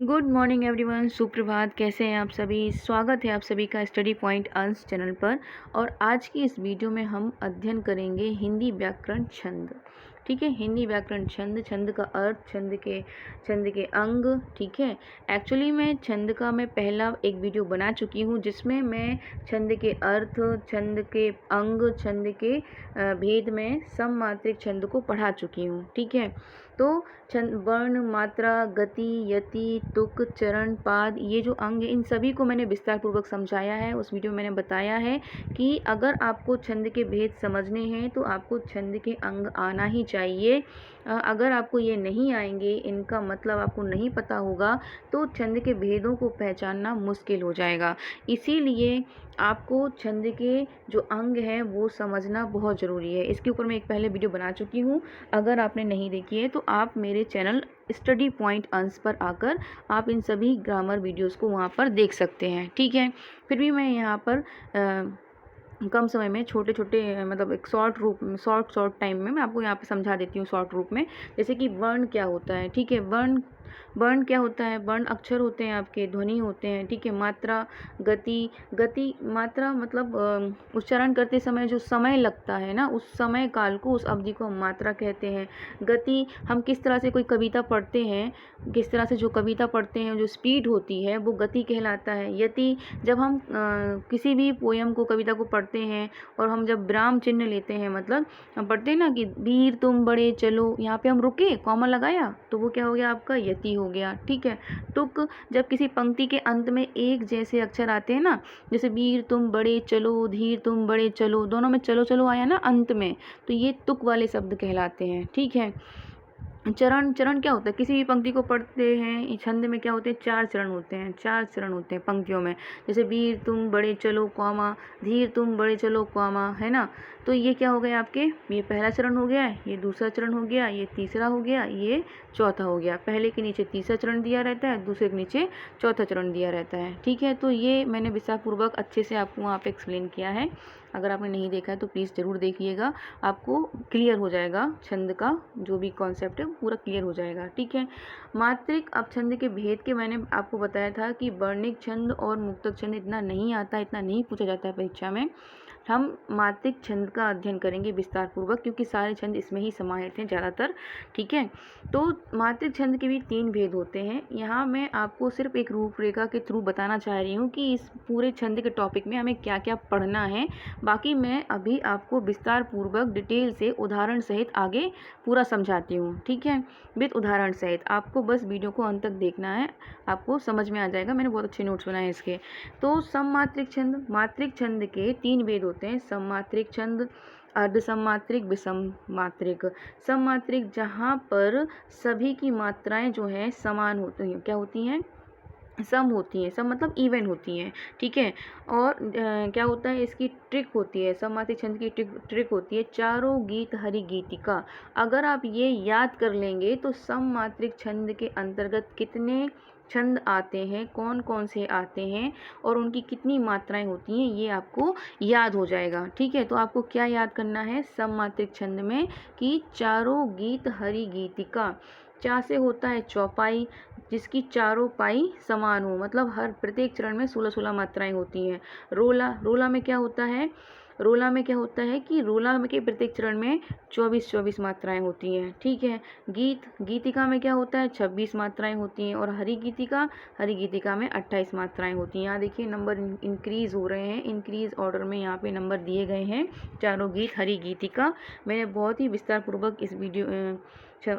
Good morning everyone, सुप्रभात। कैसे हैं आप सभी? स्वागत है आप सभी का स्टडी पॉइंट अंश चैनल पर। और आज की इस वीडियो में हम अध्ययन करेंगे हिंदी व्याकरण छंद। ठीक है, हिंदी व्याकरण छंद, छंद का अर्थ, छंद के अंग। ठीक है, एक्चुअली मैं पहला एक वीडियो बना चुकी हूँ जिसमें मैं छंद के अर्थ, छंद के अंग, छंद के भेद में सममात्रिक छंद को पढ़ा चुकी हूँ। ठीक है, तो छंद, वर्ण, मात्रा, गति, यति, तुक, चरण, पाद, ये जो अंग है इन सभी को मैंने विस्तार पूर्वक समझाया है। उस वीडियो में मैंने बताया है कि अगर आपको छंद के भेद समझने हैं तो आपको छंद के अंग आना ही चाहिए। अगर आपको ये नहीं आएंगे, इनका मतलब आपको नहीं पता होगा, तो छंद के भेदों को पहचानना मुश्किल हो जाएगा। इसीलिए आपको छंद के जो अंग हैं वो समझना बहुत ज़रूरी है। इसके ऊपर मैं एक पहले वीडियो बना चुकी हूँ। अगर आपने नहीं देखी है तो आप मेरे चैनल स्टडी पॉइंट अंश पर आकर आप इन सभी ग्रामर वीडियोस को वहाँ पर देख सकते हैं। ठीक है, फिर भी मैं यहाँ पर कम समय में छोटे छोटे मतलब एक शॉर्ट टाइम में मैं आपको यहाँ पे समझा देती हूँ शॉर्ट रूप में। जैसे कि वर्ण क्या होता है। ठीक है, वर्ण वर्ण क्या होता है? वर्ण अक्षर होते हैं, आपके ध्वनि होते हैं। ठीक है, मात्रा, गति मात्रा मतलब उच्चारण करते समय जो समय लगता है ना, उस समय काल को, उस अवधि को हम मात्रा कहते हैं। गति, हम किस तरह से कोई कविता पढ़ते हैं, किस तरह से जो कविता पढ़ते हैं, जो स्पीड होती है वो गति कहलाता है। यति, जब हम किसी भी पोयम को, कविता को पढ़ते हैं और हम जब विराम चिन्ह लेते हैं, मतलब हम पढ़ते हैं ना कि वीर तुम बड़े चलो, यहाँ पे हम रुके, कॉमा लगाया, तो वो क्या हो गया? आपका यति हो गया। ठीक है, तुक, जब किसी पंक्ति के अंत में एक जैसे अक्षर आते हैं ना, जैसे वीर तुम बड़े चलो, धीर तुम बड़े चलो, दोनों में चलो चलो आया ना अंत में, तो ये तुक वाले शब्द कहलाते हैं। ठीक है, चरण, चरण क्या होता है? किसी भी पंक्ति को पढ़ते हैं छंद में क्या होते हैं? चार चरण होते हैं, चार चरण होते हैं पंक्तियों में। जैसे वीर तुम बड़े चलो कॉमा, धीर तुम बड़े चलो कॉमा, है ना। तो ये क्या हो गया आपके? ये पहला चरण हो गया, ये दूसरा चरण हो गया, ये तीसरा हो गया, ये चौथा हो गया। पहले के नीचे तीसरा चरण दिया रहता है, दूसरे के नीचे चौथा चरण दिया रहता है। ठीक है, तो ये मैंने विस्तारपूर्वक अच्छे से आपको वहाँ पे एक्सप्लेन किया है। अगर आपने नहीं देखा है तो प्लीज़ ज़रूर देखिएगा, आपको क्लियर हो जाएगा छंद का जो भी कॉन्सेप्ट है पूरा क्लियर हो जाएगा। ठीक है, मात्रिक, अब छंद के भेद के मैंने आपको बताया था कि वर्णिक छंद और मुक्तक छंद इतना नहीं आता, इतना नहीं पूछा जाता है परीक्षा में। हम मात्रिक छंद का अध्ययन करेंगे विस्तार पूर्वक, क्योंकि सारे छंद इसमें ही समाहित हैं ज़्यादातर। ठीक है, तो मात्रिक छंद के भी 3 भेद होते हैं। यहाँ मैं आपको सिर्फ एक रूपरेखा के थ्रू बताना चाह रही हूँ कि इस पूरे छंद के टॉपिक में हमें क्या क्या पढ़ना है। बाकी मैं अभी आपको विस्तार पूर्वक डिटेल से उदाहरण सहित आगे पूरा समझाती हूँ। ठीक है, विद उदाहरण सहित आपको बस वीडियो को अंत तक देखना है, आपको समझ में आ जाएगा। मैंने बहुत अच्छे नोट्स बनाए इसके। तो सममात्रिक छंद, मात्रिक छंद के 3 भेद होते हैं। सममात्रिक छंद, अर्ध सममात्रिक, विषम मात्रिक। सममात्रिक जहाँ पर सभी की मात्राएं जो हैं समान होती हैं, क्या होती हैं? सम होती हैं। सम मतलब इवन होती हैं। ठीक है, और क्या होता है? इसकी ट्रिक होती है, सममात्रिक छंद की ट्रिक होती है, चारों गीत हरि गीतिका। अगर आप ये याद कर लेंगे तो सममात्रिक छंद के अंतर्गत कितने छंद आते हैं, कौन कौन से आते हैं और उनकी कितनी मात्राएं होती हैं, ये आपको याद हो जाएगा। ठीक है, तो आपको क्या याद करना है सममात्रिक छंद में कि चारों गीत हरि गीतिका। चा से होता है चौपाई, जिसकी चारों पाई समान हो, मतलब हर प्रत्येक चरण में 16-16 मात्राएं होती हैं। रोला, रोला में क्या होता है? रोला में क्या होता है कि रोला में के प्रत्येक चरण में 24-24 मात्राएं होती हैं। ठीक है, गीत, गीतिका में क्या होता है? 26 मात्राएं होती हैं। और हरि गीतिका, हरि गीतिका में 28 मात्राएं होती हैं। यहाँ देखिए नंबर इंक्रीज हो रहे हैं, इंक्रीज ऑर्डर में यहाँ पे नंबर दिए गए हैं। चारों गीत हरि गीतिका मैंने बहुत ही विस्तार पूर्वक इस वीडियो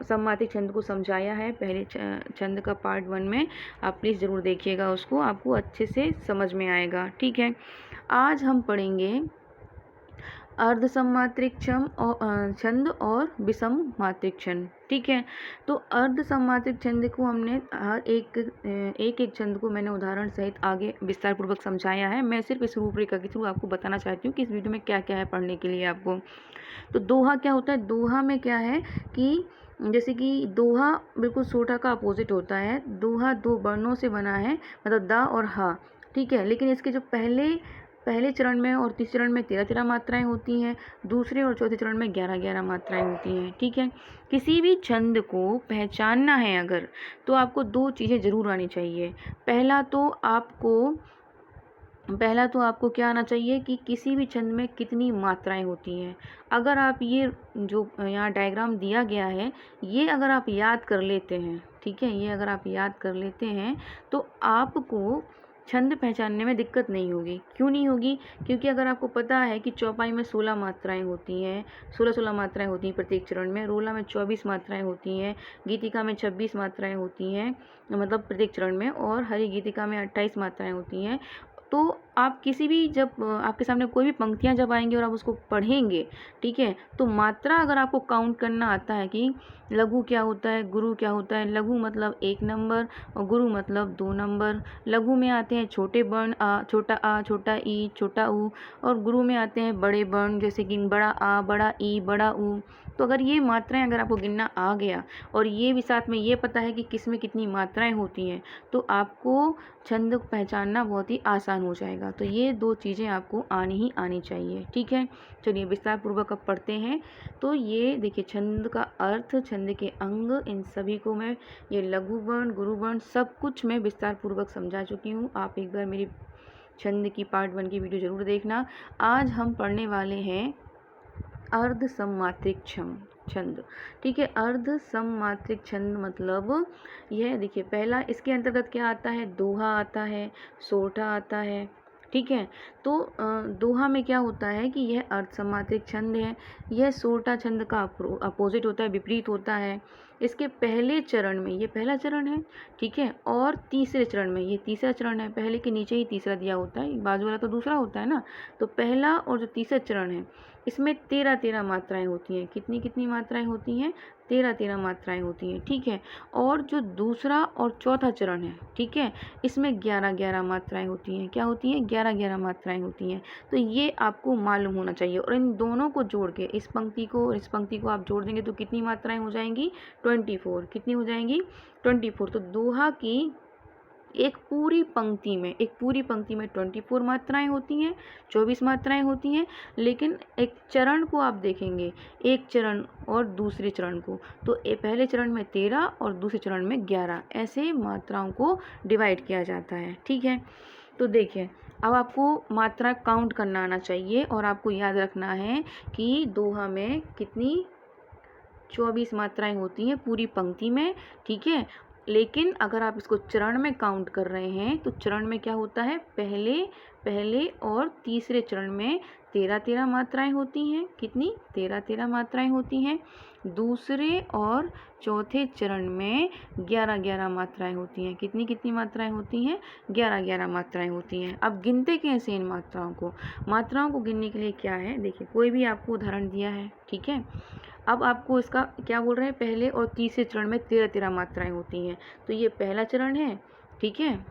सममात्रिक छंद को समझाया है पहले छंद का पार्ट 1 में। आप प्लीज़ ज़रूर देखिएगा उसको, आपको अच्छे से समझ में आएगा। ठीक है, आज हम पढ़ेंगे अर्ध सममात्रिक छंद और विषम मात्रिक छंद। ठीक है, तो अर्ध सममात्रिक छंद को हमने हर एक छंद को मैंने उदाहरण सहित आगे विस्तार पूर्वक समझाया है। मैं सिर्फ इस रूपरेखा के थ्रू आपको बताना चाहती हूँ कि इस वीडियो में क्या क्या है पढ़ने के लिए आपको। तो दोहा क्या होता है? दोहा में क्या है कि जैसे कि दोहा बिल्कुल सोठा का अपोजिट होता है। दोहा 2 वर्णों से बना है, मतलब दा और हा। ठीक है, लेकिन इसके जो पहले पहले चरण में और तीसरे चरण में 13-13 मात्राएं होती हैं, दूसरे और चौथे चरण में 11-11 मात्राएं होती हैं। ठीक है, किसी भी छंद को पहचानना है अगर, तो आपको 2 चीज़ें ज़रूर आनी चाहिए। पहला तो आपको क्या आना चाहिए कि किसी भी छंद में कितनी मात्राएं होती हैं। अगर आप ये जो यहाँ डायग्राम दिया गया है, ये अगर आप याद कर लेते हैं, ठीक है, ये अगर आप याद कर लेते हैं तो आपको छंद पहचानने में दिक्कत नहीं होगी। क्यों नहीं होगी? क्योंकि अगर आपको पता है कि चौपाई में 16 मात्राएं होती हैं, 16-16 मात्राएं होती हैं प्रत्येक चरण में, रोला में 24 मात्राएं होती हैं, गीतिका में 26 मात्राएं होती हैं, मतलब प्रत्येक चरण में, और हरि गीतिका में 28 मात्राएं होती हैं। तो आप किसी भी, जब आपके सामने कोई भी पंक्तियाँ जब आएंगी और आप उसको पढ़ेंगे, ठीक है, तो मात्रा अगर आपको काउंट करना आता है कि लघु क्या होता है, गुरु क्या होता है, लघु मतलब 1 नंबर और गुरु मतलब 2 नंबर। लघु में आते हैं छोटे वर्ण आ, छोटा ई, छोटा ऊ, और गुरु में आते हैं बड़े वर्ण जैसे कि बड़ा आ, बड़ा ई, बड़ा ऊ। तो अगर ये मात्राएं अगर आपको गिनना आ गया और ये भी साथ में ये पता है कि किस में कितनी मात्राएं होती हैं, तो आपको छंद को पहचानना बहुत ही आसान हो जाएगा। तो ये 2 चीज़ें आपको आनी ही आनी चाहिए। ठीक है, चलिए विस्तार पूर्वक अब पढ़ते हैं। तो ये देखिए, छंद का अर्थ, छंद के अंग, इन सभी को मैं, ये लघु वर्ण, गुरु वर्ण, सब कुछ मैं विस्तार पूर्वक समझा चुकी हूँ। आप एक बार मेरी छंद की पार्ट 1 की वीडियो ज़रूर देखना। आज हम पढ़ने वाले हैं अर्ध सममात्रिक छंद। ठीक है, अर्ध सममात्रिक छंद मतलब यह देखिए, पहला इसके अंतर्गत क्या आता है, दोहा आता है, सोरठा आता है। ठीक है, तो दोहा में क्या होता है कि यह अर्ध सममात्रिक छंद है, यह सोरठा छंद का अपोजिट होता है, विपरीत होता है। इसके पहले चरण में, ये पहला चरण है, ठीक है, और तीसरे चरण में, ये तीसरा चरण है, पहले के नीचे ही तीसरा दिया होता है, बाजू वाला तो दूसरा होता है ना। तो पहला और जो तीसरा चरण है, इसमें 13-13 मात्राएं होती हैं। कितनी कितनी मात्राएं होती हैं? 13-13 मात्राएं होती हैं। ठीक है, और जो दूसरा और चौथा चरण है, ठीक है, इसमें 11-11 मात्राएं होती हैं। क्या होती हैं? 11-11 मात्राएं होती हैं। तो ये आपको मालूम होना चाहिए, और इन दोनों को जोड़ के, इस पंक्ति को और इस पंक्ति को आप जोड़ देंगे तो कितनी मात्राएं हो जाएंगी? 24। कितनी हो जाएंगी? 24। तो दोहा की एक पूरी पंक्ति में 24 मात्राएं होती हैं, 24 मात्राएं होती हैं। लेकिन एक चरण को आप देखेंगे, एक चरण और दूसरे चरण को, तो पहले चरण में 13 और दूसरे चरण में 11, ऐसे मात्राओं को डिवाइड किया जाता है। ठीक है, तो देखिए, अब आपको मात्रा काउंट करना आना चाहिए, और आपको याद रखना है कि दोहा में कितनी 24 मात्राएं होती हैं पूरी पंक्ति में। ठीक है, लेकिन अगर आप इसको चरण में काउंट कर रहे हैं तो चरण में क्या होता है, पहले और तीसरे चरण में 13-13 मात्राएं होती हैं। कितनी? 13-13 मात्राएं होती हैं। दूसरे और चौथे चरण में 11-11 मात्राएं होती हैं। कितनी कितनी मात्राएं होती हैं? 11-11 मात्राएं होती हैं। अब गिनते कैसे इन मात्राओं को गिनने के लिए क्या है, देखिए, कोई भी आपको उदाहरण दिया है, ठीक है, अब आपको इसका क्या बोल रहे हैं, पहले और तीसरे चरण में 13-13 मात्राएं होती हैं। तो ये पहला चरण है, ठीक है,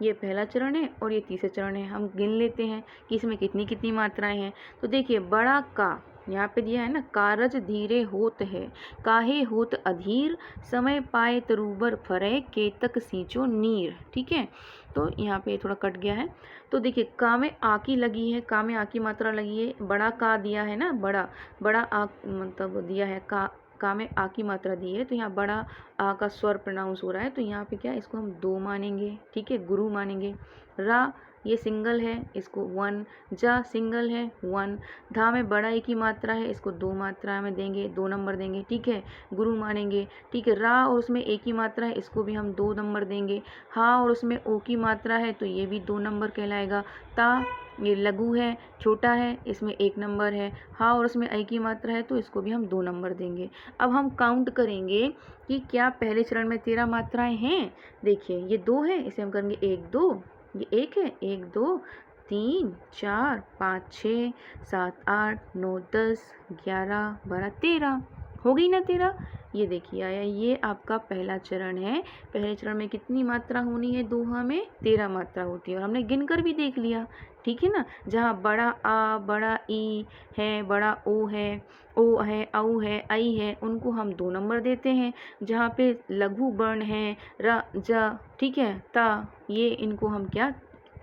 ये पहला चरण है और ये तीसरा चरण है। हम गिन लेते हैं कि इसमें कितनी कितनी मात्राएं हैं। तो देखिए, बड़ा का यहाँ पे दिया है ना, कारज धीरे होत है, काहे होत अधीर, समय पाए तरूबर फरे, केतक सींचो नीर। ठीक है, तो यहाँ पे थोड़ा कट गया है। तो देखिए, का में आ की लगी है, का में आ की मात्रा लगी है, बड़ा का दिया है ना, बड़ा आ मतलब दिया है, का में आ की मात्रा दी है, तो यहाँ बड़ा आ का स्वर प्रोनाउंस हो रहा है, तो यहाँ पे क्या, इसको हम 2 मानेंगे। ठीक है, गुरु मानेंगे। रा ये सिंगल है, इसको 1। जा सिंगल है, 1। धा में बड़ा एक ही मात्रा है, इसको 2 मात्रा में देंगे, 2 नंबर देंगे। ठीक है, गुरु मानेंगे। ठीक है, रा और उसमें एक ही मात्रा है, इसको भी हम 2 नंबर देंगे। हा और उसमें ओ की मात्रा है, तो ये भी 2 नंबर कहलाएगा। ता ये लघु है, छोटा है, इसमें 1 नंबर है। हा और उसमें ऐ की मात्रा है, तो इसको भी हम 2 नंबर देंगे। अब हम काउंट करेंगे कि क्या पहले चरण में 13 मात्राएं हैं। देखिए, ये 2 है, इसे हम करेंगे 1 2, ये 1 है, 1 2 3 4 5 6 7 8 9 10 11 12 13, हो गई ना 13। ये देखिए आया, ये आपका पहला चरण है। पहले चरण में कितनी मात्रा होनी है? दोहा में 13 मात्रा होती है, और हमने गिनकर भी देख लिया। ठीक है ना, जहाँ बड़ा आ, बड़ा ई है, बड़ा ओ है, ओ है, औ है, आई है, उनको हम 2 नंबर देते हैं। जहाँ पे लघु वर्ण है, र, ज, ठीक है, ता, ये इनको हम क्या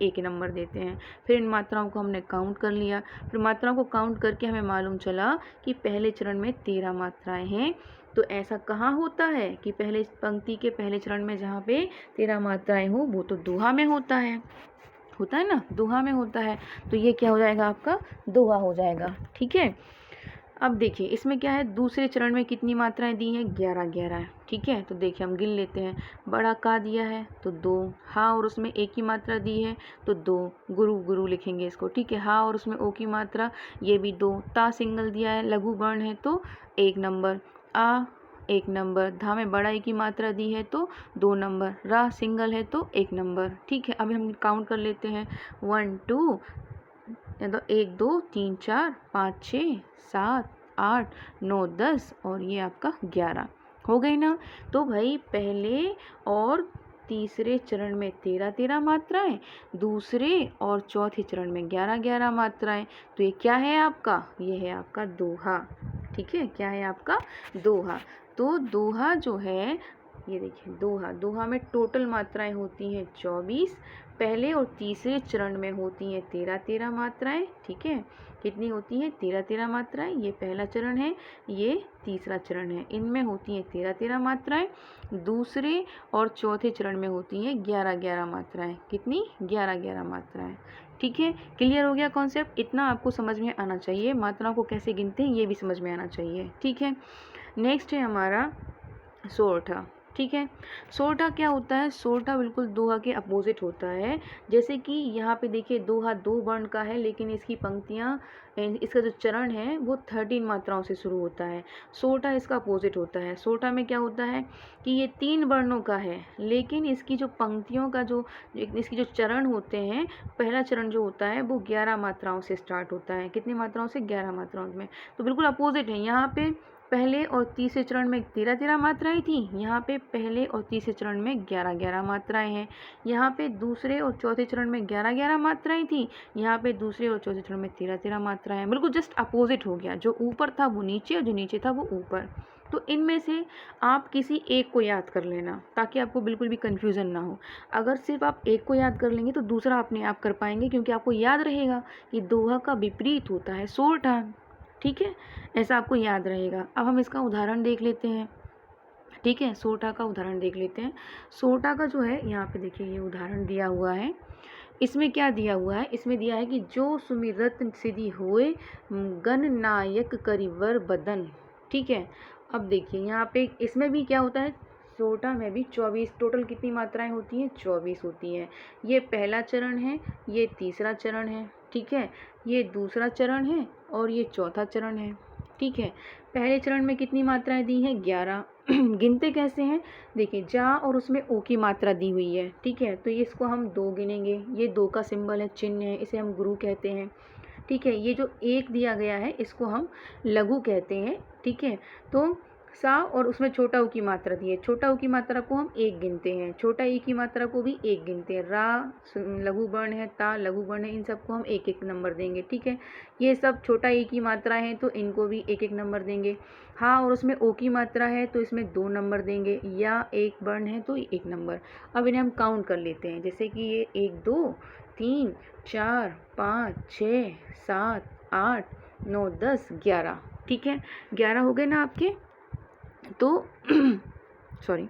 एक नंबर देते हैं। फिर इन मात्राओं को हमने काउंट कर लिया, फिर मात्राओं को काउंट करके हमें मालूम चला कि पहले चरण में 13 मात्राएं हैं। तो ऐसा कहाँ होता है कि पहले पंक्ति के पहले चरण में जहाँ पे 13 मात्राएं हो वो तो दोहा में होता है ना, दोहा में होता है। तो ये क्या हो जाएगा, आपका दोहा हो जाएगा। ठीक है, अब देखिए इसमें क्या है, दूसरे चरण में कितनी मात्राएं दी हैं, 11 है। ठीक है, तो देखिए हम गिन लेते हैं। बड़ा का दिया है तो 2, हा और उसमें एक ही मात्रा दी है तो 2, गुरु लिखेंगे इसको। ठीक है, हा और उसमें ओ की मात्रा, ये भी 2, ता सिंगल दिया है, लघु वर्ण है तो 1 नंबर, आ 1 नंबर, धा में बड़ा ई की मात्रा दी है तो 2 नंबर, रा सिंगल है तो 1 नंबर। ठीक है, अभी हम काउंट कर लेते हैं, 1 2 तो 1 2 3 4 5 6 7 8 9 10 और ये आपका 11 हो गई ना। तो भाई पहले और तीसरे चरण में 13 मात्राएं, दूसरे और चौथे चरण में 11 मात्राएं। तो ये क्या है आपका, ये है आपका दोहा। ठीक है, क्या है आपका दोहा। तो दोहा जो है, ये देखिए दोहा में टोटल मात्राएं होती हैं 24, पहले और तीसरे चरण में होती हैं 13 मात्राएं। ठीक है, कितनी होती हैं, 13 मात्राएं। ये पहला चरण है, ये तीसरा चरण है, इनमें होती हैं 13 मात्राएं। दूसरे और चौथे चरण में होती हैं 11 मात्राएं। कितनी, 11 मात्राएं। ठीक है, क्लियर हो गया कॉन्सेप्ट, इतना आपको समझ में आना चाहिए। मात्राओं को कैसे गिनते हैं ये भी समझ में आना चाहिए। ठीक है, नेक्स्ट है हमारा सोरठा। ठीक है, सोरठा क्या होता है, सोरठा बिल्कुल दोहा के अपोजिट होता है। जैसे कि यहाँ पे देखिए दोहा 2 वर्ण का है, लेकिन इसकी पंक्तियाँ, इसका जो चरण है वो 13 मात्राओं से शुरू होता है। सोरठा इसका अपोजिट होता है। सोरठा में क्या होता है कि ये 3 वर्णों का है, लेकिन इसकी जो पंक्तियों का जो इसकी जो चरण होते हैं, पहला चरण जो होता है वो 11 मात्राओं से स्टार्ट होता है। कितनी मात्राओं से, 11 मात्राओं में। तो बिल्कुल अपोजिट है। यहाँ पे पहले और तीसरे चरण में 13 मात्राएं थी, यहाँ पे पहले और तीसरे चरण में 11 मात्राएं हैं। यहाँ पे दूसरे और चौथे चरण में 11 मात्राएं थी, यहाँ पे दूसरे और चौथे चरण में 13 मात्राएं हैं। बिल्कुल जस्ट अपोजिट हो गया, जो ऊपर था वो नीचे और जो नीचे था वो ऊपर। तो इनमें से आप किसी एक को याद कर लेना, ताकि आपको बिल्कुल भी कन्फ्यूज़न ना हो। अगर सिर्फ आप एक को याद कर लेंगे तो दूसरा अपने आप कर पाएंगे, क्योंकि आपको याद रहेगा कि दोहा का विपरीत होता है सोरठा। ठीक है, ऐसा आपको याद रहेगा। अब हम इसका उदाहरण देख लेते हैं। ठीक है, सोरठा का उदाहरण देख लेते हैं। सोरठा का जो है, यहाँ पे देखिए ये उदाहरण दिया हुआ है। इसमें क्या दिया हुआ है, इसमें दिया है कि जो सुमिरत सिद्धि होए गण नायक करिवर बदन। ठीक है, अब देखिए यहाँ पे इसमें भी क्या होता है, सोरठा में भी 24, टोटल कितनी मात्राएं होती हैं, 24 होती हैं। ये पहला चरण है, ये तीसरा चरण है। ठीक है, ये दूसरा चरण है और ये चौथा चरण है। ठीक है, पहले चरण में कितनी मात्राएं दी हैं, 11। गिनते कैसे हैं, देखिए जा और उसमें ओ की मात्रा दी हुई है। ठीक है, तो इसको हम 2 गिनेंगे, ये 2 का सिंबल है, चिन्ह है, इसे हम गुरु कहते हैं। ठीक है, ये जो 1 दिया गया है इसको हम लघु कहते हैं। ठीक है, तो सा और उसमें छोटा ऊ की मात्रा दी है, छोटा ऊ की मात्रा को हम 1 गिनते हैं, छोटा ई की मात्रा को भी 1 गिनते हैं। रा लघु वर्ण है, ता लघु वर्ण है, इन सबको हम 1 नंबर देंगे। ठीक है, ये सब छोटा ई की मात्रा है तो इनको भी 1 नंबर देंगे। हाँ, और उसमें ओ की मात्रा है तो इसमें 2 नंबर देंगे, या 1 वर्ण है तो 1 नंबर। अब इन्हें हम काउंट कर लेते हैं, जैसे कि ये 1 2 3 4 5 6 7 8 9 10 11। ठीक है, 11 हो गए ना आपके। तो सॉरी,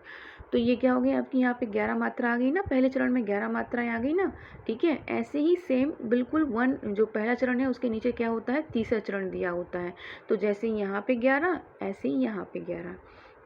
तो ये क्या हो गया आपकी, यहाँ पे 11 मात्रा आ गई ना, पहले चरण में 11 मात्राएं आ गई ना। ठीक है, ऐसे ही सेम बिल्कुल 1 जो पहला चरण है उसके नीचे क्या होता है, तीसरा चरण दिया होता है। तो जैसे यहाँ पे 11 ऐसे ही यहाँ पे 11।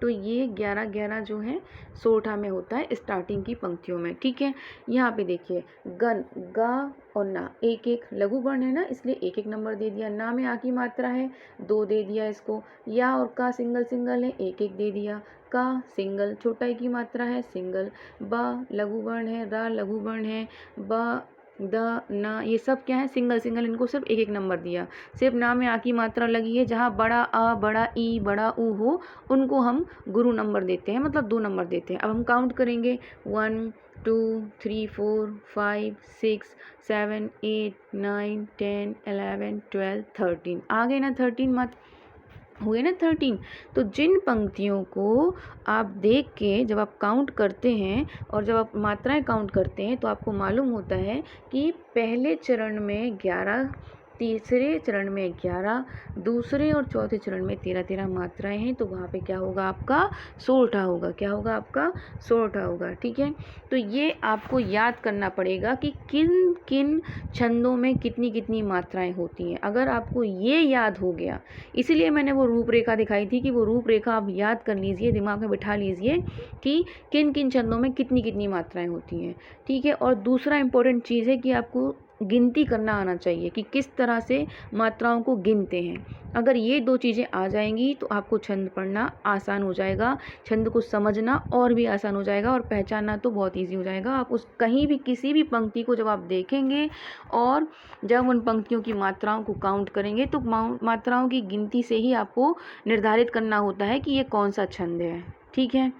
तो ये 11 जो है सोरठा में होता है स्टार्टिंग की पंक्तियों में। ठीक है, यहाँ पे देखिए गन, गा और ना, 1 लघु वर्ण है ना, इसलिए 1 नंबर दे दिया। ना में आ की मात्रा है, 2 दे दिया इसको। या और का सिंगल है, 1 दे दिया। का सिंगल, छोटा ई की मात्रा है, सिंगल। बा लघु वर्ण है, रा लघु वर्ण है, बा द ना, ये सब क्या है, सिंगल, इनको सिर्फ 1 नंबर दिया। सिर्फ ना में आ की मात्रा लगी है, जहाँ बड़ा आ, बड़ा ई, बड़ा ऊ हो उनको हम गुरु नंबर देते हैं, मतलब 2 नंबर देते हैं। अब हम काउंट करेंगे, 1 2 3 4 5 6 7 8 9 10 11 12 13 आ गए ना 13 मात्र। हुए ना 13। तो जिन पंक्तियों को आप देख के जब आप काउंट करते हैं और जब आप मात्राएं काउंट करते हैं तो आपको मालूम होता है कि पहले चरण में 11, तीसरे चरण में 11, दूसरे और चौथे चरण में 13 मात्राएं हैं। तो वहाँ पे क्या होगा आपका 16 होगा। क्या होगा आपका 16 होगा। ठीक है, तो ये आपको याद करना पड़ेगा कि किन किन छंदों में कितनी कितनी मात्राएं होती हैं। अगर आपको ये याद हो गया, इसीलिए मैंने वो रूपरेखा दिखाई थी कि वो रूपरेखा आप याद कर लीजिए, दिमाग में बिठा लीजिए कि किन किन छंदों में कितनी कितनी मात्राएं होती हैं। ठीक है, और दूसरा इम्पोर्टेंट चीज़ है कि आपको गिनती करना आना चाहिए कि किस तरह से मात्राओं को गिनते हैं। अगर ये 2 चीज़ें आ जाएंगी तो आपको छंद पढ़ना आसान हो जाएगा, छंद को समझना और भी आसान हो जाएगा और पहचानना तो बहुत ईजी हो जाएगा। आप उस कहीं भी किसी भी पंक्ति को जब आप देखेंगे और जब उन पंक्तियों की मात्राओं को काउंट करेंगे तो मात्राओं की गिनती से ही आपको निर्धारित करना होता है कि ये कौन सा छंद है। ठीक है,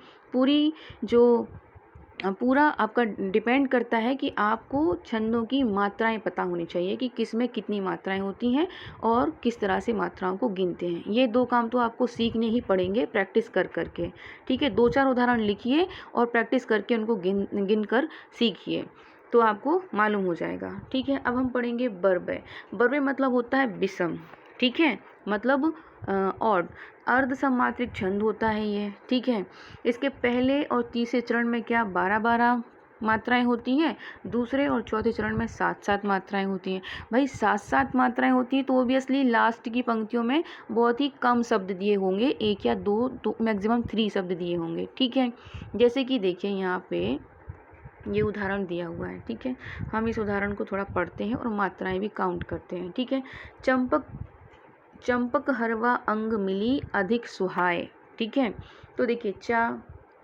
पूरा आपका डिपेंड करता है कि आपको छंदों की मात्राएं पता होनी चाहिए कि किस में कितनी मात्राएं होती हैं और किस तरह से मात्राओं को गिनते हैं। ये 2 काम तो आपको सीखने ही पड़ेंगे प्रैक्टिस कर करके। ठीक है, 2-4 उदाहरण लिखिए और प्रैक्टिस करके उनको गिन कर सीखिए तो आपको मालूम हो जाएगा। ठीक है, अब हम पढ़ेंगे बर्बय। बर्बय मतलब होता है विषम। ठीक है, मतलब ऑड, अर्ध सम्मात्रिक छंद होता है ये। ठीक है, इसके पहले और तीसरे चरण में क्या 12-12 मात्राएं होती हैं, दूसरे और चौथे चरण में 7-7 मात्राएं होती हैं। भाई 7-7 मात्राएं होती हैं तो ओबियसली लास्ट की पंक्तियों में बहुत ही कम शब्द दिए होंगे, 1 या 2 तो मैक्सिमम 3 शब्द दिए होंगे। ठीक है, जैसे कि देखिए यहाँ पे ये उदाहरण दिया हुआ है। ठीक है, हम इस उदाहरण को थोड़ा पढ़ते हैं और मात्राएं भी काउंट करते हैं। ठीक है, चंपक हरवा अंग मिली अधिक सुहाए। ठीक है, तो देखिए चा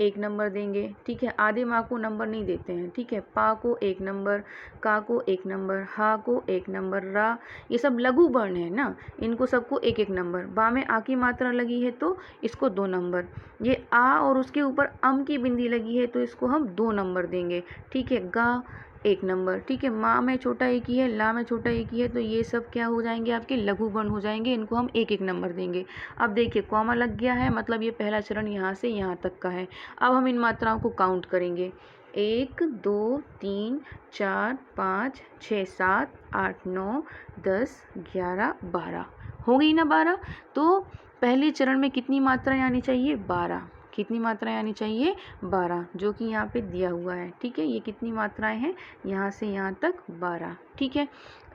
1 नंबर देंगे। ठीक है, आधे माँ को नंबर नहीं देते हैं। ठीक है, पा को 1 नंबर, का को 1 नंबर, हा को 1 नंबर, रा, ये सब लघु वर्ण है ना, इनको सबको 1-1 नंबर। बा में आ की मात्रा लगी है तो इसको 2 नंबर। ये आ और उसके ऊपर अम की बिंदी लगी है तो इसको हम 2 नंबर देंगे। ठीक है, गा 1 नंबर। ठीक है, माँ में छोटा एक ही है, ला में छोटा एक ही है तो ये सब क्या हो जाएंगे आपके लघु वर्ण हो जाएंगे, इनको हम 1-1 नंबर देंगे। अब देखिए कॉमा लग गया है, मतलब ये पहला चरण यहाँ से यहाँ तक का है। अब हम इन मात्राओं को काउंट करेंगे, 1 2 3 4 5 6 7 8 9 10 11 12 हो गई ना 12। तो पहले चरण में कितनी मात्राएं आनी चाहिए 12। कितनी मात्राएं आनी चाहिए 12, जो कि यहाँ पे दिया हुआ है। ठीक है, ये कितनी मात्राएं हैं यहाँ से यहाँ तक 12। ठीक है,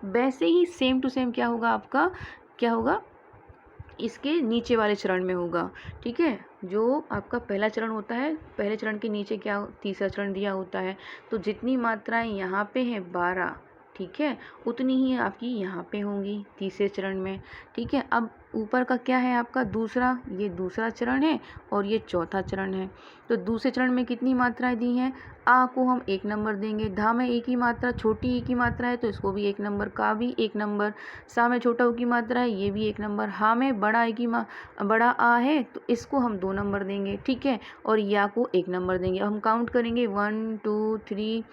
वैसे ही सेम टू सेम क्या होगा आपका, क्या होगा इसके नीचे वाले चरण में होगा। ठीक है, जो आपका पहला चरण होता है, पहले चरण के नीचे क्या तीसरा चरण दिया होता है, तो जितनी मात्राएं यहाँ पे हैं 12, ठीक है, उतनी ही आपकी यहाँ पे होंगी तीसरे चरण में। ठीक है, अब ऊपर का क्या है आपका दूसरा, ये दूसरा चरण है और ये चौथा चरण है। तो दूसरे चरण में कितनी मात्राएं दी हैं, आ को हम 1 नंबर देंगे, धा में एक ही मात्रा, छोटी एक ही मात्रा है तो इसको भी 1 नंबर, का भी 1 नंबर, सा में छोटा ऊ की मात्रा है ये भी 1 नंबर, हा में बड़ा ए की बड़ा आ है तो इसको हम 2 नंबर देंगे। ठीक है, और या को 1 नंबर देंगे। अब हम काउंट करेंगे 1 2 3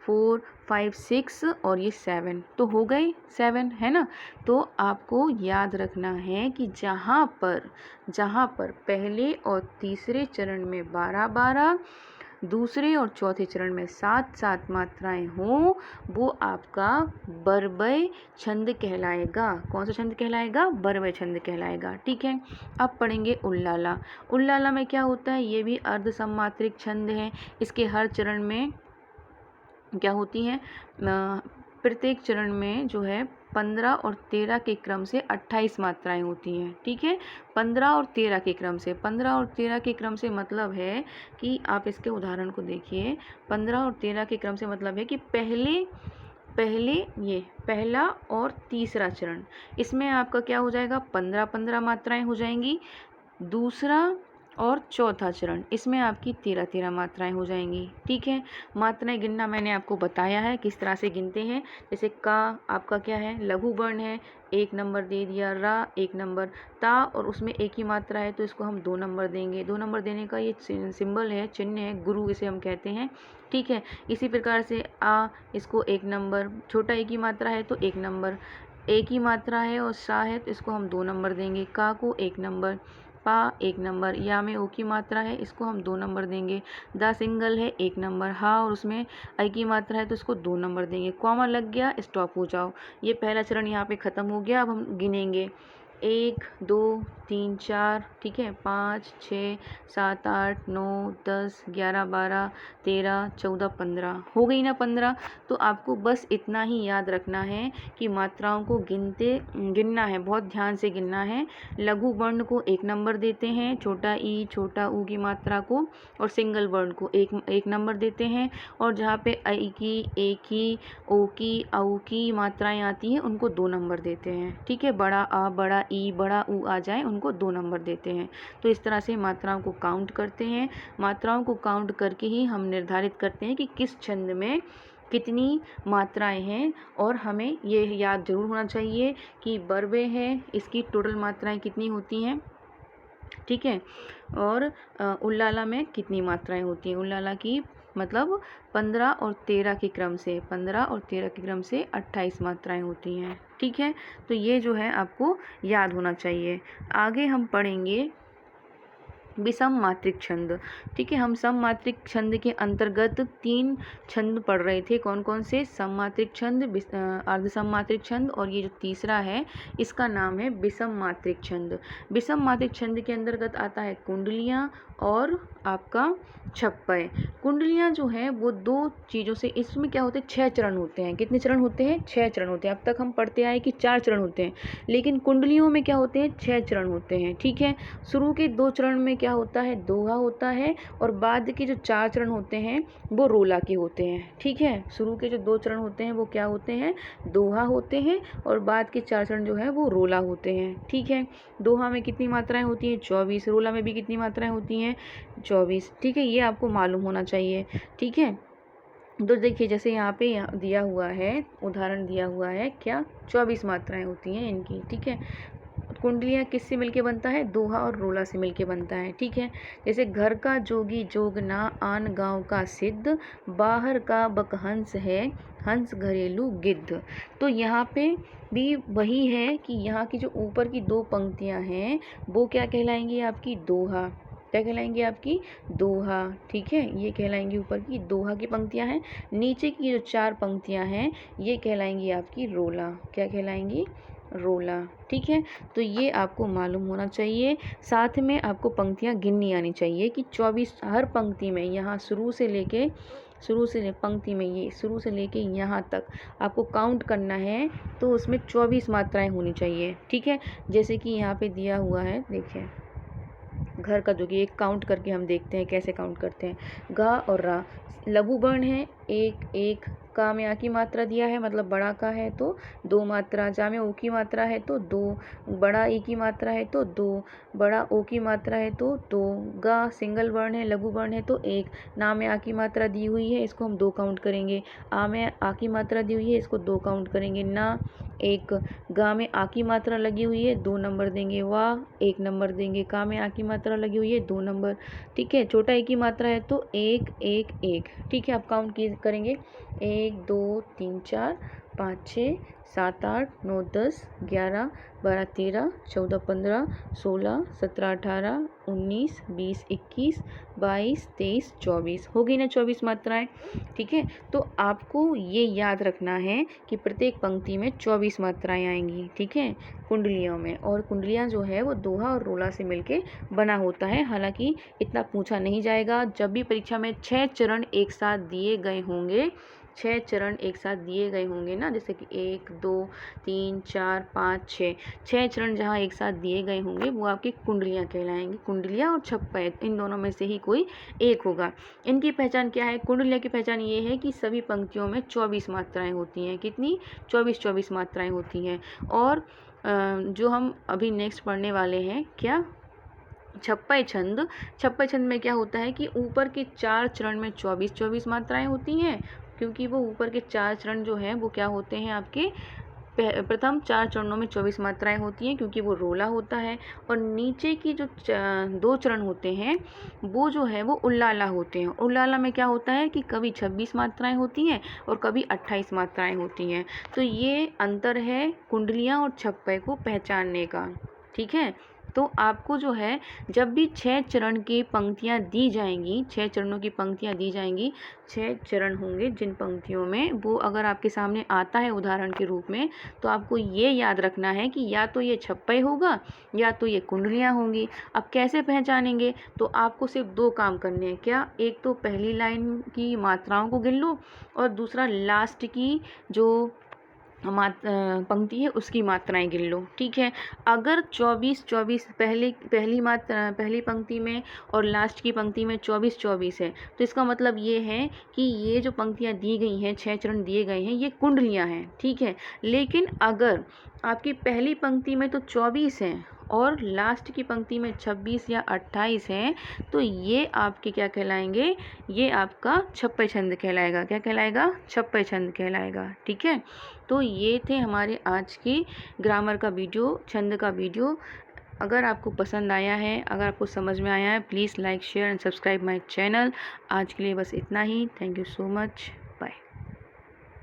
4 5 6 और ये 7, तो हो गए 7 है ना। तो आपको याद रखना है कि जहाँ पर पहले और तीसरे चरण में 12-12, दूसरे और चौथे चरण में 7-7 मात्राएं हों, वो आपका बर्बय छंद कहलाएगा। कौन सा छंद कहलाएगा, बर्बय छंद कहलाएगा। ठीक है, अब पढ़ेंगे उल्लाला। उल्लाला में क्या होता है, ये भी अर्ध सम्मात्रिक छंद है। इसके हर चरण में क्या होती हैं, प्रत्येक चरण में जो है 15 और 13 के क्रम से 28 मात्राएं होती हैं। ठीक है, 15 और 13 के क्रम से, 15 और 13 के क्रम से मतलब है कि आप इसके उदाहरण को देखिए, 15 और 13 के क्रम से मतलब है कि पहले ये पहला और तीसरा चरण, इसमें आपका क्या हो जाएगा 15-15 मात्राएं हो जाएंगी। दूसरा और चौथा चरण, इसमें आपकी 13-13 मात्राएं हो जाएंगी। ठीक है, मात्राएं गिनना मैंने आपको बताया है किस तरह से गिनते हैं। जैसे का आपका क्या है, लघु वर्ण है, 1 नंबर दे दिया, रा 1 नंबर, ता और उसमें एक ही मात्रा है तो इसको हम 2 नंबर देंगे। 2 नंबर देने का ये सिंबल है, चिन्ह है, गुरु इसे हम कहते हैं। ठीक है, इसी प्रकार से आ, इसको 1 नंबर, छोटा एक ही मात्रा है तो 1 नंबर, एक ही मात्रा है और सा है तो इसको हम 2 नंबर देंगे, का को 1 नंबर, पा 1 नंबर, या में ओ की मात्रा है इसको हम 2 नंबर देंगे, द सिंगल है 1 नंबर, हा और उसमें आई की मात्रा है तो इसको 2 नंबर देंगे। कॉमा लग गया, स्टॉप हो जाओ। ये पहला चरण यहाँ पे ख़त्म हो गया। अब हम गिनेंगे 1 2 3 4, ठीक है, 5 6 7 8 9 10 11 12 13 14 15 हो गई ना 15। तो आपको बस इतना ही याद रखना है कि मात्राओं को गिनना है, बहुत ध्यान से गिनना है। लघु वर्ण को 1 नंबर देते हैं, छोटा ई छोटा ऊ की मात्रा को, और सिंगल वर्ण को एक नंबर देते हैं। और जहाँ पे आई की, ए की, ओ की, औ की मात्राएं आती हैं उनको 2 नंबर देते हैं, ठीक है। बड़ा आ, बड़ा ई, बड़ा ऊ आ जाए उनको 2 नंबर देते हैं। तो इस तरह से मात्राओं को काउंट करते हैं। मात्राओं को काउंट करके ही हम निर्धारित करते हैं कि किस छंद में कितनी मात्राएं हैं। और हमें ये याद जरूर होना चाहिए कि बरबे है इसकी टोटल मात्राएं कितनी होती हैं, ठीक है। और उल्लाला में कितनी मात्राएं होती हैं, उल्लाला की मतलब 15 और 13 के क्रम से, 15 और 13 के क्रम से 28 मात्राएं होती हैं, ठीक है। तो ये जो है आपको याद होना चाहिए। आगे हम पढ़ेंगे विषम मात्रिक छंद, ठीक है। हम सम मात्रिक छंद के अंतर्गत 3 छंद पढ़ रहे थे। कौन कौन से? सम मात्रिक छंद, अर्ध सम मात्रिक छंद, और ये जो तीसरा है इसका नाम है विषम मात्रिक छंद। विषम मात्रिक छंद के अंतर्गत आता है कुंडलियाँ और आपका छप्पय। कुंडलियाँ जो है वो 2 चीज़ों से, इसमें क्या होते हैं 6 चरण होते हैं। कितने चरण होते हैं? 6 चरण होते हैं। अब तक हम पढ़ते आए कि 4 चरण होते हैं, लेकिन कुंडलियों में क्या होते हैं 6 चरण होते हैं, ठीक है। शुरू के 2 चरण में क्या होता है? दोहा होता है, और बाद के जो 4 चरण होते हैं वो रोला के होते हैं, ठीक है। शुरू के जो 2 चरण होते हैं वो क्या होते हैं? दोहा होते हैं, और बाद के 4 चरण जो है वो रोला होते हैं, ठीक है। दोहा में कितनी मात्राएं होती हैं? 24। रोला में भी कितनी मात्राएं होती हैं? 24, ठीक है। ये आपको मालूम होना चाहिए, ठीक है। तो देखिए जैसे यहाँ पे दिया हुआ है, उदाहरण दिया हुआ है, क्या 24 मात्राएं होती हैं इनकी, ठीक है। कुंडलियाँ किससे मिलके बनता है? दोहा और रोला से मिलके बनता है, ठीक है। जैसे घर का जोगी जोगना, आन गांव का सिद्ध, बाहर का बकहंस है, हंस घरेलू गिद्ध। तो यहाँ पे भी वही है कि यहाँ की जो ऊपर की 2 पंक्तियाँ हैं वो क्या कहलाएंगी? आपकी दोहा। क्या कहलाएंगी? आपकी दोहा, ठीक है। ये कहलाएंगी ऊपर की दोहा की पंक्तियाँ हैं। नीचे की जो 4 पंक्तियाँ हैं ये कहलाएंगी आपकी रोला। क्या कहलाएंगी? रोला, ठीक है। तो ये आपको मालूम होना चाहिए। साथ में आपको पंक्तियाँ गिननी आनी चाहिए कि 24 हर पंक्ति में, यहाँ शुरू से पंक्ति में ये शुरू से लेके यहाँ तक आपको काउंट करना है, तो उसमें 24 मात्राएं होनी चाहिए, ठीक है। जैसे कि यहाँ पे दिया हुआ है, देखिए घर का जो कि एक काउंट करके हम देखते हैं कैसे काउंट करते हैं। गा और रा लघु वर्ण है, 1 1। का में आ की मात्रा दिया है, मतलब बड़ा का है तो 2 मात्रा। जा में ओ की मात्रा है तो 2, बड़ा ई की मात्रा है तो 2, बड़ा ओ की मात्रा है तो 2। गा सिंगल वर्ण है, लघु वर्ण है तो 1। ना में आ की मात्रा दी हुई है, इसको हम 2 काउंट करेंगे। आ में आ की मात्रा दी हुई है, इसको 2 काउंट करेंगे। ना 1। गा में आ की मात्रा लगी हुई है, 2 नंबर देंगे। वाह 1 नंबर देंगे। का में आ की मात्रा लगी हुई है, 2 नंबर, ठीक है। छोटा ई की मात्रा है तो 1 1 1, ठीक है। आप काउंट करेंगे 1 2 3 4 5 6 7 8 9 10 11 12 13 14 15 16 17 18 19 20 21 22 23 24 हो गई ना 24 मात्राएं, ठीक है। तो आपको ये याद रखना है कि प्रत्येक पंक्ति में 24 मात्राएं आएंगी, ठीक है, कुंडलियों में। और कुंडलियाँ जो है वो दोहा और रोला से मिलके बना होता है। हालांकि इतना पूछा नहीं जाएगा। जब भी परीक्षा में 6 चरण एक साथ दिए गए होंगे, 6 चरण एक साथ दिए गए होंगे ना, जैसे कि 1 2 3 4 5 6 चरण जहाँ एक साथ दिए गए होंगे वो आपकी कुंडलियाँ कहलाएंगी। कुंडलियाँ और छप्पय, इन दोनों में से ही कोई एक होगा। इनकी पहचान क्या है? कुंडलिया की पहचान ये है कि सभी पंक्तियों में 24 मात्राएं होती हैं। कितनी? 24 मात्राएं होती हैं। और जो हम अभी नेक्स्ट पढ़ने वाले हैं, क्या? छप्पय छंद। छप्पय छंद में क्या होता है कि ऊपर के 4 चरण में 24 मात्राएं होती हैं, क्योंकि वो ऊपर के 4 चरण जो हैं वो क्या होते हैं? आपके प्रथम 4 चरणों में 24 मात्राएं होती हैं क्योंकि वो रोला होता है, और नीचे की जो 2 चरण होते हैं वो जो है वो उल्लाला होते हैं। उल्लाला में क्या होता है कि कभी 26 मात्राएं होती हैं और कभी 28 मात्राएं होती हैं। तो ये अंतर है कुंडलियाँ और छप्पे को पहचानने का। ठीक है, तो आपको जो है जब भी 6 चरण की पंक्तियाँ दी जाएंगी, 6 चरणों की पंक्तियाँ दी जाएंगी, 6 चरण होंगे जिन पंक्तियों में, वो अगर आपके सामने आता है उदाहरण के रूप में, तो आपको ये याद रखना है कि या तो ये छप्पे होगा या तो ये कुंडलियाँ होंगी। अब कैसे पहचानेंगे? तो आपको सिर्फ 2 काम करने हैं। क्या? एक तो पहली लाइन की मात्राओं को गिन लो और दूसरा लास्ट की जो पंक्ति है उसकी मात्राएं गिन लो। ठीक है, अगर 24 पहली पंक्ति में और लास्ट की पंक्ति में 24 है, तो इसका मतलब ये है कि ये जो पंक्तियां दी गई हैं, 6 चरण दिए गए हैं, ये कुंडलियां हैं। ठीक है, लेकिन अगर आपकी पहली पंक्ति में तो 24 हैं और लास्ट की पंक्ति में 26 या 28 हैं, तो ये आपके क्या कहलाएंगे? ये आपका छप्पे छंद कहलाएगा। क्या कहलाएगा? छप्पे छंद कहलाएगा। ठीक है, तो ये थे हमारे आज की ग्रामर का वीडियो, छंद का वीडियो। अगर आपको पसंद आया है, अगर आपको समझ में आया है, please like, share and subscribe my channel. आज के लिए बस इतना ही। Thank you so much.